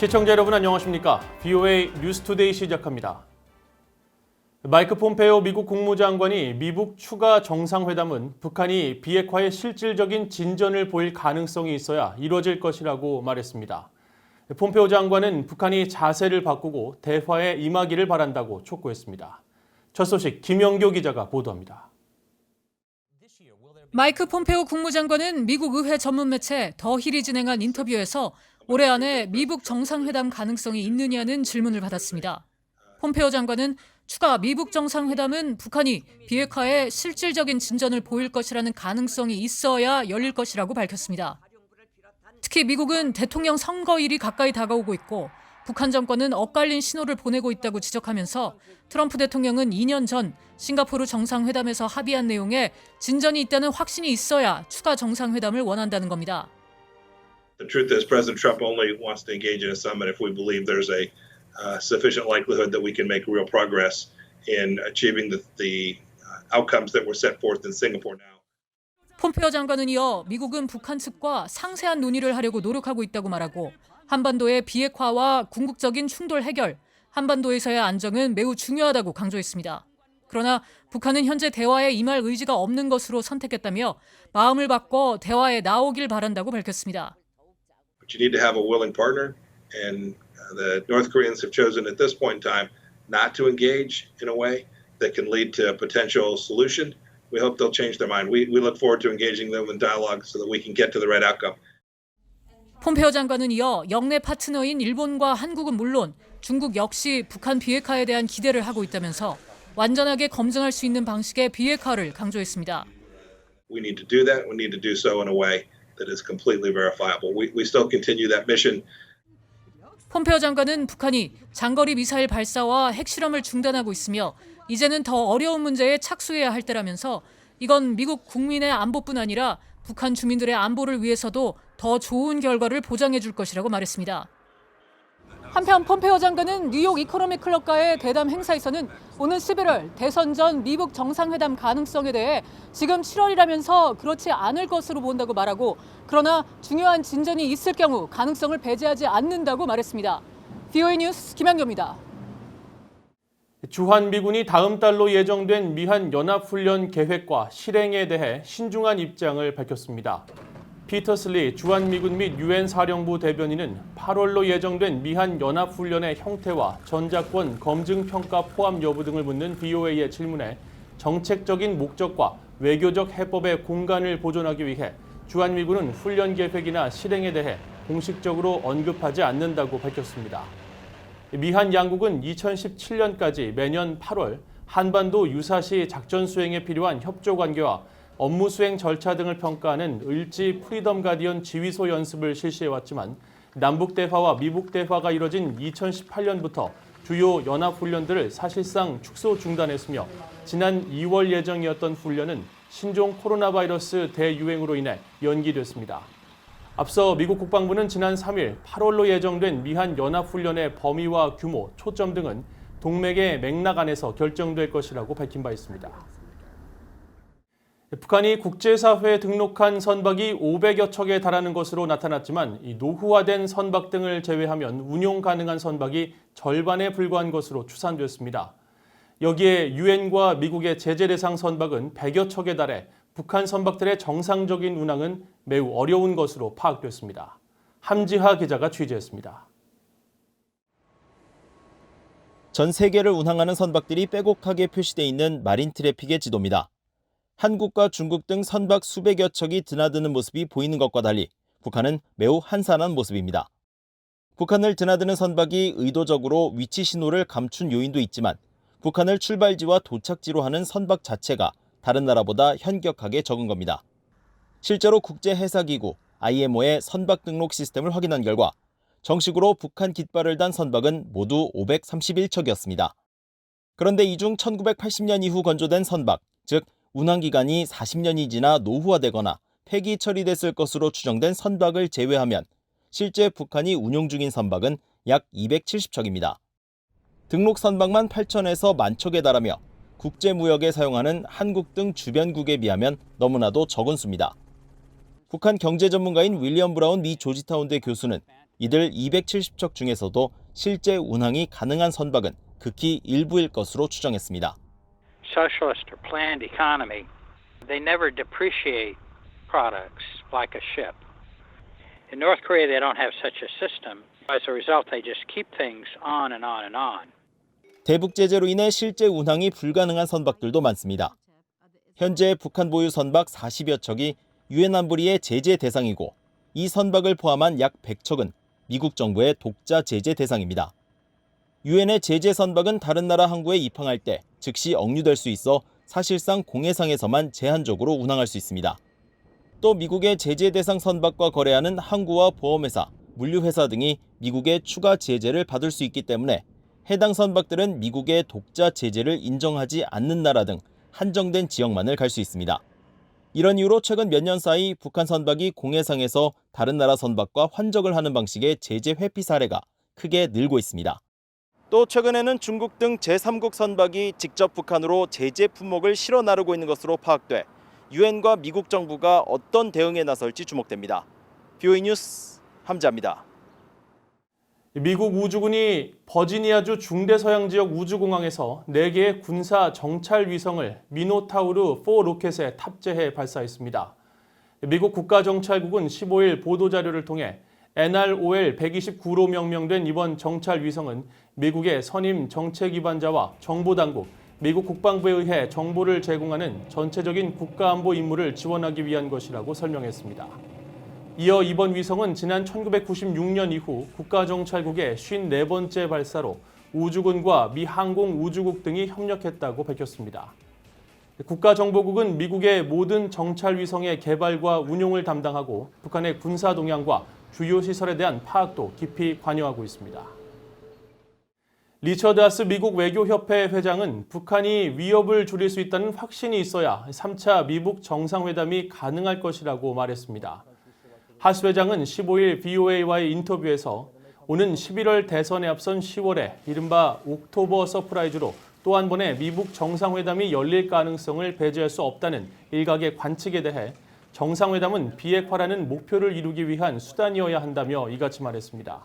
시청자 여러분 안녕하십니까? VOA 뉴스투데이 시작합니다. 마이크 폼페이오 미국 국무장관이 미북 추가 정상회담은 북한이 비핵화에 실질적인 진전을 보일 가능성이 있어야 이루어질 것이라고 말했습니다. 폼페이오 장관은 북한이 자세를 바꾸고 대화에 임하기를 바란다고 촉구했습니다. 첫 소식 김영교 기자가 보도합니다. 마이크 폼페이오 국무장관은 미국 의회 전문 매체 더 힐이 진행한 인터뷰에서 올해 안에 미북 정상회담 가능성이 있느냐는 질문을 받았습니다. 폼페이오 장관은 추가 미북 정상회담은 북한이 비핵화에 실질적인 진전을 보일 것이라는 가능성이 있어야 열릴 것이라고 밝혔습니다. 특히 미국은 대통령 선거일이 가까이 다가오고 있고 북한 정권은 엇갈린 신호를 보내고 있다고 지적하면서 트럼프 대통령은 2년 전 싱가포르 정상회담에서 합의한 내용에 진전이 있다는 확신이 있어야 추가 정상회담을 원한다는 겁니다. The truth is, President Trump only wants to engage in a summit if we believe there's a sufficient likelihood that we can make real progress in achieving the outcomes that were set forth in Singapore now. 폼페이오 장관은 이어 미국은 북한 측과 상세한 논의를 하려고 노력하고 있다고 말하고 한반도의 비핵화와 궁극적인 충돌 해결, 한반도에서의 안정은 매우 중요하다고 강조했습니다. 그러나 북한은 현재 대화에 임할 의지가 없는 것으로 선택했다며 마음을 바꿔 대화에 나오길 바란다고 밝혔습니다. But you need to have a willing partner, and the North Koreans have chosen at this point in time not to engage in a way that can lead to a potential solution. We hope they'll change their mind. We look forward to engaging them in dialogue so that we can get to the right outcome. 폼페이오 장관은 이어 영내 파트너인 일본과 한국은 물론 중국 역시 북한 비핵화에 대한 기대를 하고 있다면서 완전하게 검증할 수 있는 방식의 비핵화를 강조했습니다. We need to do that. We need to do so in a way that is completely verifiable. We still continue that mission. 폼페이오 장관은 북한이 장거리 미사일 발사와 핵실험을 중단하고 있으며 이제는 더 어려운 문제에 착수해야 할 때라면서 이건 미국 국민의 안보뿐 아니라 북한 주민들의 안보를 위해서도 더 좋은 결과를 보장해 줄 것이라고 말했습니다. 한편 폼페이오 장관은 뉴욕 이코노믹 클럽과의 대담 행사에서는 오는 11월 대선 전 미북 정상회담 가능성에 대해 지금 7월이라면서 그렇지 않을 것으로 본다고 말하고 그러나 중요한 진전이 있을 경우 가능성을 배제하지 않는다고 말했습니다. VOA 뉴스 김양교입니다. 주한미군이 다음 달로 예정된 미한 연합훈련 계획과 실행에 대해 신중한 입장을 밝혔습니다. 피터슬리 주한미군 및 유엔 사령부 대변인은 8월로 예정된 미한 연합훈련의 형태와 전작권 검증평가 포함 여부 등을 묻는 VOA의 질문에 정책적인 목적과 외교적 해법의 공간을 보존하기 위해 주한미군은 훈련 계획이나 실행에 대해 공식적으로 언급하지 않는다고 밝혔습니다. 미한 양국은 2017년까지 매년 8월 한반도 유사시 작전 수행에 필요한 협조 관계와 업무 수행 절차 등을 평가하는 을지 프리덤 가디언 지휘소 연습을 실시해왔지만 남북 대화와 미북 대화가 이뤄진 2018년부터 주요 연합훈련들을 사실상 축소 중단했으며 지난 2월 예정이었던 훈련은 신종 코로나 바이러스 대유행으로 인해 연기됐습니다. 앞서 미국 국방부는 지난 3일 8월로 예정된 미한 연합훈련의 범위와 규모, 초점 등은 동맹의 맥락 안에서 결정될 것이라고 밝힌 바 있습니다. 북한이 국제사회에 등록한 선박이 500여 척에 달하는 것으로 나타났지만 노후화된 선박 등을 제외하면 운용 가능한 선박이 절반에 불과한 것으로 추산됐습니다. 여기에 유엔과 미국의 제재 대상 선박은 100여 척에 달해 북한 선박들의 정상적인 운항은 매우 어려운 것으로 파악됐습니다. 함지하 기자가 취재했습니다. 전 세계를 운항하는 선박들이 빼곡하게 표시돼 있는 마린 트래픽의 지도입니다. 한국과 중국 등 선박 수백여 척이 드나드는 모습이 보이는 것과 달리 북한은 매우 한산한 모습입니다. 북한을 드나드는 선박이 의도적으로 위치 신호를 감춘 요인도 있지만 북한을 출발지와 도착지로 하는 선박 자체가 다른 나라보다 현격하게 적은 겁니다. 실제로 국제해사기구 IMO의 선박 등록 시스템을 확인한 결과 정식으로 북한 깃발을 단 선박은 모두 531척이었습니다. 그런데 이 중 1980년 이후 건조된 선박, 즉 운항기간이 40년이 지나 노후화되거나 폐기 처리됐을 것으로 추정된 선박을 제외하면 실제 북한이 운용 중인 선박은 약 270척입니다. 등록 선박만 8천에서 10,000척에 달하며 국제무역에 사용하는 한국 등 주변국에 비하면 너무나도 적은 수입니다. 북한 경제 전문가인 윌리엄 브라운 미 조지타운대 교수는 이들 270척 중에서도 실제 운항이 가능한 선박은 극히 일부일 것으로 추정했습니다. Socialist or planned economy, they never depreciate products like a ship. In North Korea, they don't have such a system. As a result, they just keep things on and on and on. 대북 제재로 인해 실제 운항이 불가능한 선박들도 많습니다. 현재 북한 보유 선박 40여 척이 유엔 안보리의 제재 대상이고 이 선박을 포함한 약 100척은 미국 정부의 독자 제재 대상입니다. 유엔의 제재 선박은 다른 나라 항구에 입항할 때 즉시 억류될 수 있어 사실상 공해상에서만 제한적으로 운항할 수 있습니다. 또 미국의 제재 대상 선박과 거래하는 항구와 보험회사, 물류회사 등이 미국의 추가 제재를 받을 수 있기 때문에 해당 선박들은 미국의 독자 제재를 인정하지 않는 나라 등 한정된 지역만을 갈 수 있습니다. 이런 이유로 최근 몇 년 사이 북한 선박이 공해상에서 다른 나라 선박과 환적을 하는 방식의 제재 회피 사례가 크게 늘고 있습니다. 또 최근에는 중국 등 제3국 선박이 직접 북한으로 제재 품목을 실어 나르고 있는 것으로 파악돼 유엔과 미국 정부가 어떤 대응에 나설지 주목됩니다. BOE 뉴스 함자입니다. 미국 우주군이 버지니아주 중대서양 지역 우주공항에서 4개의 군사 정찰 위성을 미노타우르4 로켓에 탑재해 발사했습니다. 미국 국가정찰국은 15일 보도자료를 통해 NROL 129로 명명된 이번 정찰 위성은 미국의 선임 정책기반자와 정보당국, 미국 국방부에 의해 정보를 제공하는 전체적인 국가안보 임무를 지원하기 위한 것이라고 설명했습니다. 이어 이번 위성은 지난 1996년 이후 국가정찰국의 54번째 발사로 우주군과 미 항공우주국 등이 협력했다고 밝혔습니다. 국가정보국은 미국의 모든 정찰 위성의 개발과 운용을 담당하고 북한의 군사 동향과 주요 시설에 대한 파악도 깊이 관여하고 있습니다. 리처드 하스 미국 외교협회 회장은 북한이 위협을 줄일 수 있다는 확신이 있어야 3차 미북 정상회담이 가능할 것이라고 말했습니다. 하스 회장은 15일 VOA와의 인터뷰에서 오는 11월 대선에 앞선 10월에 이른바 옥토버 서프라이즈로 또 한 번의 미북 정상회담이 열릴 가능성을 배제할 수 없다는 일각의 관측에 대해 정상회담은 비핵화라는 목표를 이루기 위한 수단이어야 한다며 이같이 말했습니다.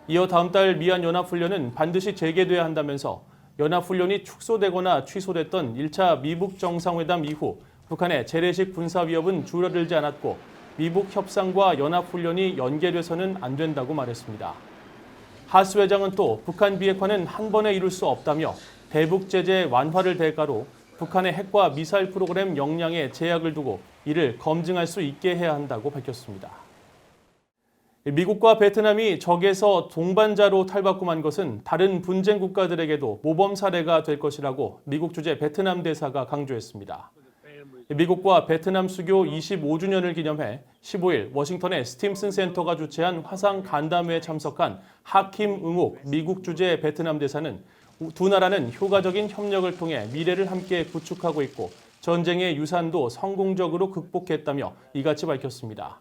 이어 다음 달 미한 연합훈련은 반드시 재개돼야 한다면서 연합훈련이 축소되거나 취소됐던 1차 미북 정상회담 이후 북한의 재래식 군사 위협은 줄어들지 않았고 미북 협상과 연합훈련이 연계돼서는 안 된다고 말했습니다. 하스 회장은 또 북한 비핵화는 한 번에 이룰 수 없다며 대북 제재 완화를 대가로 북한의 핵과 미사일 프로그램 역량에 제약을 두고 이를 검증할 수 있게 해야 한다고 밝혔습니다. 미국과 베트남이 적에서 동반자로 탈바꿈한 것은 다른 분쟁 국가들에게도 모범 사례가 될 것이라고 미국 주재 베트남 대사가 강조했습니다. 미국과 베트남 수교 25주년을 기념해 15일 워싱턴의 스팀슨 센터가 주최한 화상 간담회에 참석한 하킴 응옥 미국 주재 베트남 대사는 두 나라는 효과적인 협력을 통해 미래를 함께 구축하고 있고 전쟁의 유산도 성공적으로 극복했다며 이같이 밝혔습니다.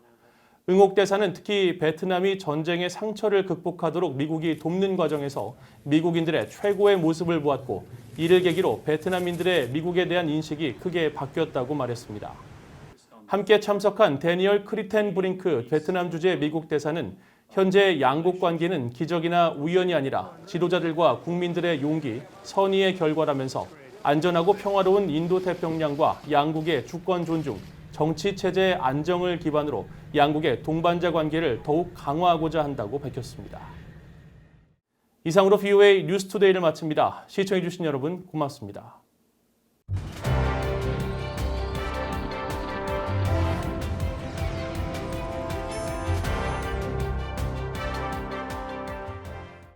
응옥 대사는 특히 베트남이 전쟁의 상처를 극복하도록 미국이 돕는 과정에서 미국인들의 최고의 모습을 보았고 이를 계기로 베트남인들의 미국에 대한 인식이 크게 바뀌었다고 말했습니다. 함께 참석한 데니얼 크리텐 브링크 베트남 주재 미국 대사는 현재 양국 관계는 기적이나 우연이 아니라 지도자들과 국민들의 용기, 선의의 결과라면서 안전하고 평화로운 인도태평양과 양국의 주권 존중, 정치체제 안정을 기반으로 양국의 동반자 관계를 더욱 강화하고자 한다고 밝혔습니다. 이상으로 VOA 뉴스투데이를 마칩니다. 시청해주신 여러분 고맙습니다.